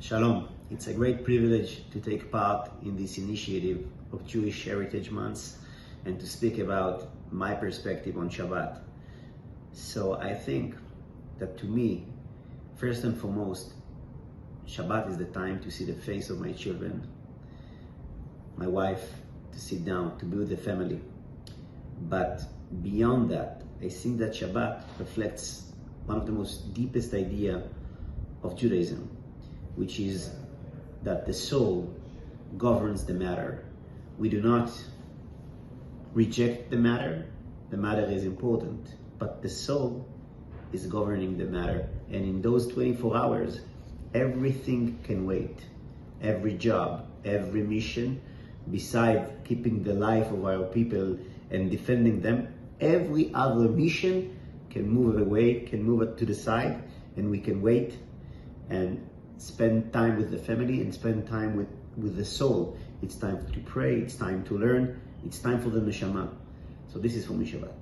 Shalom. It's a great privilege to take part in this initiative of Jewish Heritage Months and to speak about my perspective on Shabbat. So I think that to me, first and foremost, Shabbat is the time to see the face of my children, my wife, to sit down, to be with the family. But beyond that, I think that Shabbat reflects one of the most deepest idea of Judaism, which is that the soul governs the matter. We do not reject the matter is important, but the soul is governing the matter. And in those 24 hours, everything can wait. Every job, every mission, besides keeping the life of our people and defending them, every other mission can move away, can move it to the side, and we can wait and spend time with the family and spend time with the soul. It's time to pray, it's time to learn, it's time for the neshama. So this is for me Shabbat.